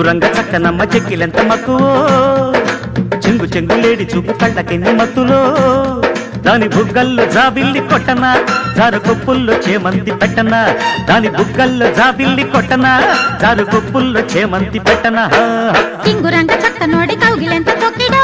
చింగురంగ చక్కనమ్మ చెక్కిలెంత మక్కువో చెంగు చెంగులేడి చూపు కళ్ళకెన్ని మత్తులో దాని బుగ్గల్లో జాబిల్లి కొట్టనా జారు కొప్పుల్లో చేమంతి పెట్టనా దాని బుగ్గల్లో జాబిల్లి కొట్టనా జారు కొప్పుల్లో చేమంతి పెట్టనా చింగురంగ చక్క నోడి కౌగిలెంత తొక్కిడ